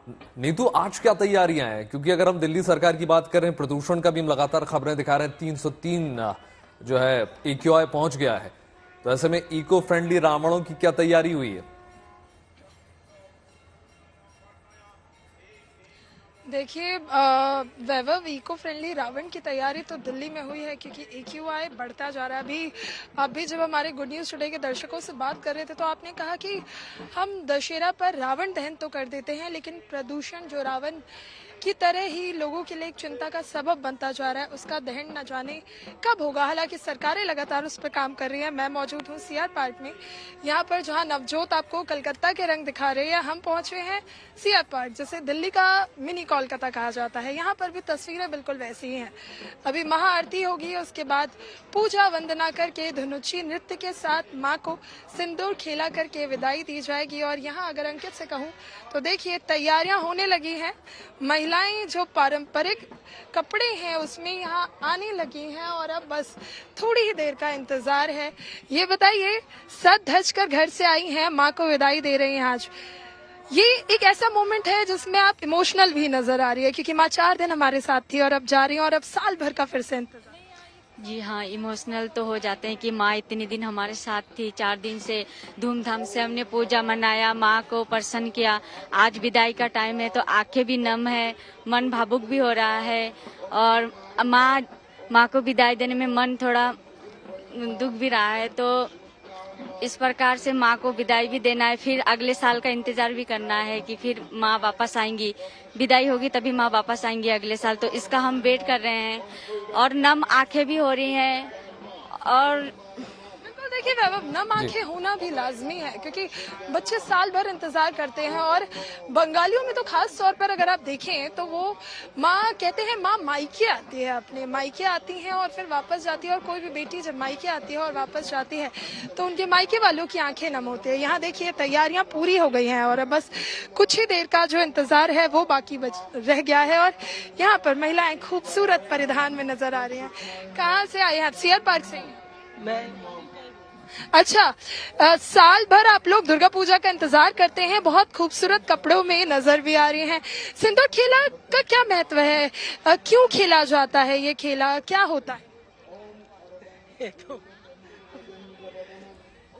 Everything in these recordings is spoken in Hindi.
नीतू, आज क्या तैयारियां हैं? क्योंकि अगर हम दिल्ली सरकार की बात करें, प्रदूषण का भी हम लगातार खबरें दिखा रहे हैं, 303 जो है AQI पहुंच गया है। तो ऐसे में इको फ्रेंडली रावणों की क्या तैयारी हुई है? देखिए वैभव, इको फ्रेंडली रावण की तैयारी तो दिल्ली में हुई है क्योंकि AQI बढ़ता जा रहा है। अभी जब हमारे गुड न्यूज़ टुडे के दर्शकों से बात कर रहे थे तो आपने कहा कि हम दशहरा पर रावण दहन तो कर देते हैं, लेकिन प्रदूषण जो रावण की तरह ही लोगों के लिए एक चिंता का सबब बनता जा रहा है, उसका दहन न जाने कब होगा। हालांकि सरकारें लगातार उस पर काम कर रही हैं। मैं मौजूद हूँ CR पार्क में, यहाँ पर जहाँ नवजोत आपको कलकत्ता के रंग दिखा रहे हैं, हम पहुंचे हैं CR पार्क, जिसे दिल्ली का मिनी कोलकाता कहा जाता है। यहाँ पर भी तस्वीरें बिल्कुल वैसी ही हैं। अभी महाआरती होगी, उसके बाद पूजा वंदना करके धुनुची नृत्य के साथ माँ को सिंदूर खेला करके विदाई दी जाएगी। और यहाँ अगर अंकित से कहूँ तो देखिए तैयारियां होने लगी हैं। महिलाएं जो पारंपरिक कपड़े हैं उसमें यहाँ आने लगी हैं और अब बस थोड़ी ही देर का इंतजार है। ये बताइए, सज धज कर घर से आई हैं, माँ को विदाई दे रही हैं आज। ये एक ऐसा मोमेंट है जिसमें आप इमोशनल भी नजर आ रही है क्योंकि माँ 4 दिन हमारे साथ थी और अब जा रही हैं और अब साल भर का फिर से इंतजार। जी हाँ, इमोशनल तो हो जाते हैं कि माँ इतने दिन हमारे साथ थी। 4 दिन से धूमधाम से हमने पूजा मनाया, माँ को प्रसन्न किया। आज विदाई का टाइम है तो आंखें भी नम है, मन भावुक भी हो रहा है और माँ को विदाई देने में मन थोड़ा दुख भी रहा है। तो इस प्रकार से माँ को विदाई भी देना है, फिर अगले साल का इंतजार भी करना है कि फिर माँ वापस आएंगी। विदाई होगी तभी माँ वापस आएंगी अगले साल, तो इसका हम वेट कर रहे हैं और नम आंखें भी हो रही हैं। और देखिए वैभव, नम आंखें होना भी लाजमी है क्योंकि बच्चे साल भर इंतजार करते हैं और बंगालियों में तो खास तौर पर अगर आप देखें तो वो माँ कहते हैं, माँ मायके आती है, अपने मायके आती हैं और फिर वापस जाती है। और कोई भी बेटी जब मायके आती है और वापस जाती है तो उनके मायके वालों की आंखें नम होती है। यहाँ देखिए तैयारियां पूरी हो गई हैं और अब बस कुछ ही देर का जो इंतजार है वो बाकी रह गया है। और यहाँ पर महिलाएं खूबसूरत परिधान में नजर आ रही हैं। कहाँ से आए हैं आप? CR पार्क से? अच्छा, साल भर आप लोग दुर्गा पूजा का इंतजार करते हैं, बहुत खूबसूरत कपड़ों में नजर भी आ रही हैं। सिंदूर खेला का क्या महत्व है? क्यों खेला जाता है? ये खेला क्या होता है?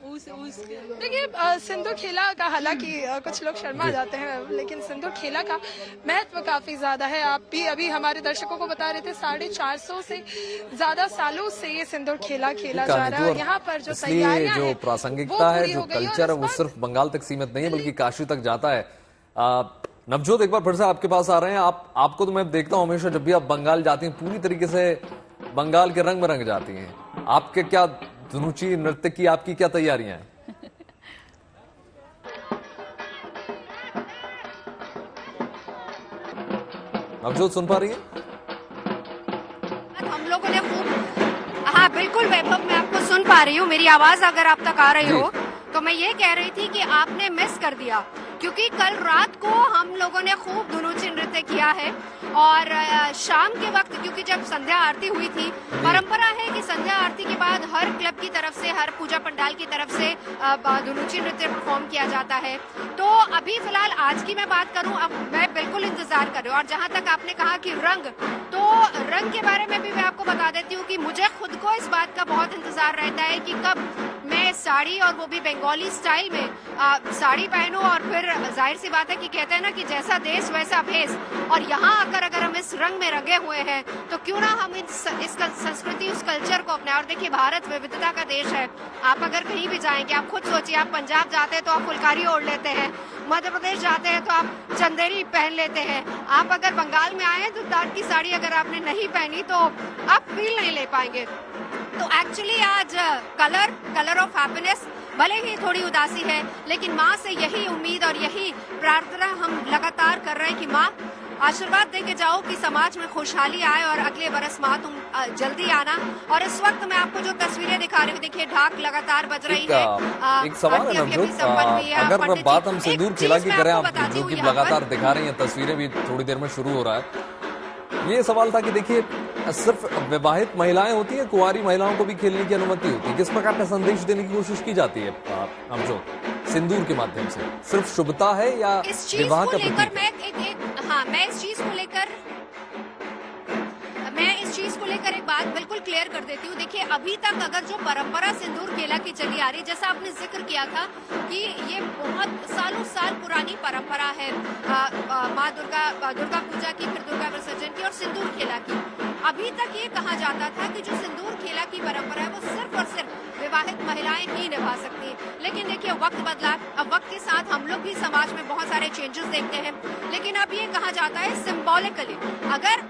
देखिए सिंदूर खेला का, हालांकि कुछ लोग शर्मा जाते हैं, लेकिन सिंदूर खेला का महत्व काफी ज्यादा है। आप भी अभी हमारे दर्शकों को बता रहे थे 450 से ज्यादा सालों से ये सिंदूर खेला जा रहा है। यहाँ पर जो तैयारियां जो प्रासंगिकता है, जो कल्चर है, वो सिर्फ बंगाल तक सीमित नहीं है बल्कि काशी तक जाता है। नवजोत, एक बार फिर से आपके पास आ रहे हैं। आपको तो मैं देखता हूँ हमेशा जब भी आप बंगाल जाती हैं पूरी तरीके से बंगाल के रंग में रंग जाती हैं। आपके क्या धुनुची नृत्य की आपकी क्या तैयारियां हैं? नवजोत सुन पा रही है? हम लोगों ने खूब, हाँ बिल्कुल वैभव, मैं आपको सुन पा रही हूँ। मेरी आवाज अगर आप तक आ रही हो तो मैं ये कह रही थी कि आपने मिस कर दिया क्योंकि कल रात को हम लोगों ने खूब धुनुची नृत्य किया है। और शाम के वक्त, क्योंकि जब संध्या आरती हुई थी, परंपरा है कि संध्या आरती के बाद हर क्लब की तरफ से, हर पूजा पंडाल की तरफ से धुनुची नृत्य परफॉर्म किया जाता है। तो अभी फिलहाल आज की मैं बात करूं, अब मैं बिल्कुल इंतजार कर रही हूँ। और जहां तक आपने कहा कि रंग, तो रंग के बारे में भी मैं आपको बता देती हूँ कि मुझे खुद को इस बात का बहुत इंतजार रहता है कि कब मैं साड़ी, और वो भी बंगाली स्टाइल में साड़ी पहनूं। और फिर जाहिर सी बात है कि कहते हैं ना कि जैसा देश वैसा भेष, और यहाँ आकर अगर हम इस रंग में रंगे हुए हैं तो क्यों ना हम इस संस्कृति, उस कल्चर को अपनाएं। और देखिए भारत विविधता का देश है। आप अगर कहीं भी जाएंगे, आप खुद सोचिए, आप पंजाब जाते हैं तो आप फुलकारी ओढ़ लेते हैं, मध्य प्रदेश जाते हैं तो आप चंदेरी पहन लेते हैं, आप अगर बंगाल में आए तो ताट की साड़ी अगर आपने नहीं पहनी तो आप फील नहीं ले पाएंगे। तो एक्चुअली आज कलर ऑफ हैप्पीनेस, भले ही थोड़ी उदासी है, लेकिन माँ से यही उम्मीद और यही प्रार्थना हम लगातार कर रहे हैं कि माँ आशीर्वाद दे के जाओ कि समाज में खुशहाली आए और अगले बरस माँ तुम जल्दी आना। और इस वक्त मैं आपको जो तस्वीरें दिखा रही हूँ, देखिए ढाक लगातार बज रही है। एक सवाल है नवजोत, अगर बात हम सिंदूर खेला की करें, आप जो कि लगातार दिखा रही हैं, तस्वीरें भी थोड़ी देर में शुरू हो रहा है। ये सवाल था कि देखिए सिर्फ विवाहित महिलाएं होती हैं, कुंवारी महिलाओं को भी खेलने की अनुमति होती है, किस प्रकार का संदेश देने की कोशिश की जाती है नवजोत सिंदूर के माध्यम से? सिर्फ शुभता है या विवाह का प्रतीक? मैं मैं इस चीज को लेकर एक बात बिल्कुल क्लियर कर देती हूँ। देखिए, अभी तक अगर जो परंपरा सिंदूर खेला की चली आ रही, जैसा आपने जिक्र किया था कि ये बहुत सालों साल पुरानी परंपरा है माँ दुर्गा पूजा की, फिर दुर्गा विसर्जन की और सिंदूर खेला की। अभी तक ये कहा जाता था कि जो सिंदूर खेला की परंपरा है वो सिर्फ और सिर्फ विवाहित महिलाएं ही निभा सकती हैं। लेकिन देखिए, वक्त बदला, अब वक्त के साथ हम लोग भी समाज में बहुत सारे चेंजेस देखते हैं। लेकिन अब ये कहा जाता है सिंबॉलिकली, अगर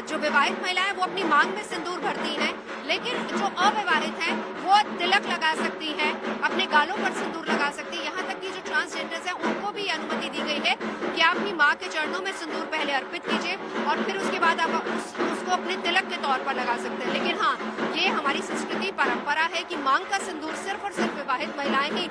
जो विवाहित महिलाएं वो अपनी मांग में सिंदूर भरती हैं, लेकिन जो अविवाहित हैं वो तिलक लगा सकती हैं, अपने गालों पर सिंदूर लगा सकती हैं। यहाँ तक कि जो ट्रांसजेंडर्स हैं उनको भी अनुमति दी गई है कि आप भी माँ के चरणों में सिंदूर पहले अर्पित कीजिए और फिर उसके बाद आप उसको अपने तिलक के तौर पर लगा सकते हैं। लेकिन हाँ, ये हमारी संस्कृति परंपरा है कि मांग का सिंदूर सिर्फ और सिर्फ विवाहित महिलाएं ही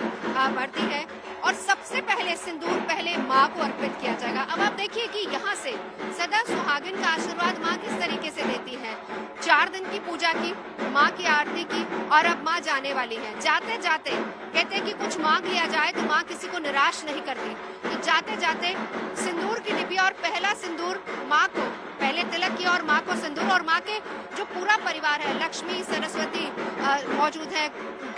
भरती है और सबसे पहले सिंदूर पहले माँ को अर्पित किया जाएगा। अब आप देखिए कि यहाँ से सदा सुहागिन का आशीर्वाद माँ किस तरीके से देती है। 4 दिन की पूजा की, माँ की आरती की और अब माँ जाने वाली है। जाते जाते कहते हैं कि कुछ मांग लिया जाए तो माँ किसी को निराश नहीं करती। तो जाते जाते सिंदूर की डिबिया और पहला सिंदूर माँ को, पहले तिलक किया और माँ को सिंदूर, और माँ के जो पूरा परिवार है, लक्ष्मी, सरस्वती मौजूद है,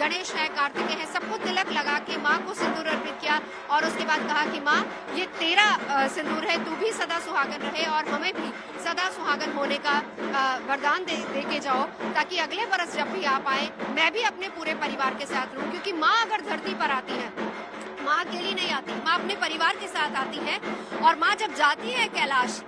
गणेश है, कार्तिकेय है, सबको तिलक लगा के माँ को सिंदूर अर्पित किया और उसके बाद कहा कि माँ, ये तेरा सिंदूर है, तू भी सदा सुहागन रहे और हमें भी सदा सुहागन होने का वरदान दे के जाओ, ताकि अगले बरस जब भी आप आए मैं भी अपने पूरे परिवार के साथ रहूं। क्योंकि माँ अगर धरती पर आती है, माँ अकेली नहीं आती, माँ अपने परिवार के साथ आती है और माँ जब जाती है कैलाश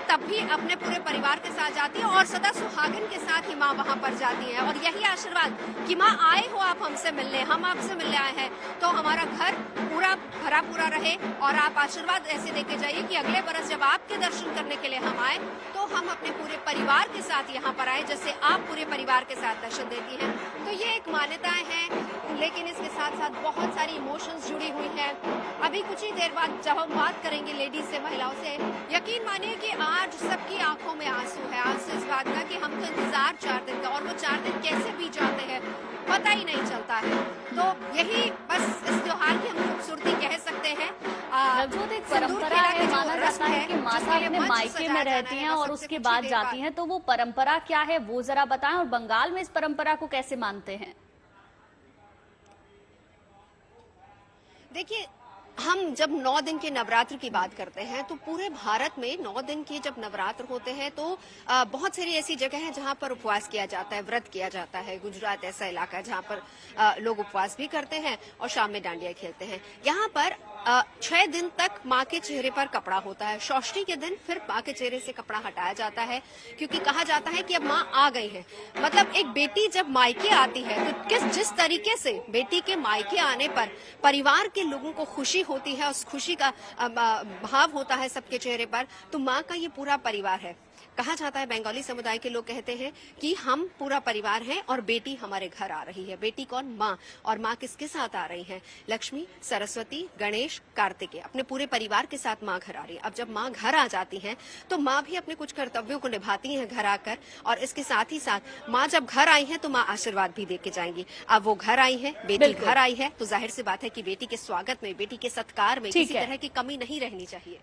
तब भी अपने पूरे परिवार के साथ जाती है और सदा सुहागिन के साथ ही माँ वहाँ पर जाती है। और यही आशीर्वाद कि माँ आए हो आप हमसे मिलने, हम आपसे मिलने आए हैं, तो हमारा घर पूरा भरा पूरा रहे और आप आशीर्वाद ऐसे देके जाइए कि अगले बरस जब आपके दर्शन करने के लिए हम आए तो हम अपने पूरे परिवार के साथ यहाँ पर आए, जैसे आप पूरे परिवार के साथ दर्शन देती हैं। तो ये एक मान्यताएं हैं, लेकिन इसके साथ साथ बहुत सारी इमोशंस जुड़ी हुई हैं। अभी कुछ ही देर बाद जब हम बात करेंगे लेडीज से, महिलाओं से, यकीन मानिए कि आज सबकी आंखों में आंसू है। आंसू इस बात का कि हमको इंतजार 4 दिन का, और वो 4 दिन कैसे बीत जाते हैं पता ही नहीं चलता है। तो यही बस इस त्योहार की हम खूबसूरती कह सकते हैं। नवजोत, एक परंपरा है, माना जाता है कि माता अपने मायके में रहती हैं और उसके बाद जाती हैं, तो वो परंपरा क्या है वो जरा बताएं, और बंगाल में इस परंपरा को कैसे मानते हैं? देखिए, हम जब 9 दिन के नवरात्र की बात करते हैं तो पूरे भारत में 9 दिन के जब नवरात्र होते हैं तो बहुत सारी ऐसी जगह हैं जहां पर उपवास किया जाता है, व्रत किया जाता है। गुजरात ऐसा इलाका है जहां पर लोग उपवास भी करते हैं और शाम में डांडिया खेलते हैं। यहाँ पर 6 दिन तक माँ के चेहरे पर कपड़ा होता है। षष्ठी के दिन फिर माँ के चेहरे से कपड़ा हटाया जाता है, क्योंकि कहा जाता है कि अब माँ आ गई है। मतलब एक बेटी जब मायके आती है तो जिस तरीके से बेटी के मायके आने पर परिवार के लोगों को खुशी होती है, उस खुशी का भाव होता है सबके चेहरे पर, तो माँ का ये पूरा परिवार है। कहा जाता है, बंगाली समुदाय के लोग कहते हैं कि हम पूरा परिवार हैं और बेटी हमारे घर आ रही है। बेटी कौन? माँ। और माँ किसके साथ आ रही है? लक्ष्मी, सरस्वती, गणेश, कार्तिकेय, अपने पूरे परिवार के साथ माँ घर आ रही है। अब जब माँ घर आ जाती है तो माँ भी अपने कुछ कर्तव्यों को निभाती है घर आकर, और इसके साथ ही साथ माँ जब घर आई है तो माँ आशीर्वाद भी दे के जाएंगी। अब वो घर आई है, बेटी घर आई है, तो जाहिर सी बात है कि बेटी के स्वागत में, बेटी के सत्कार में किसी तरह की कमी नहीं रहनी चाहिए।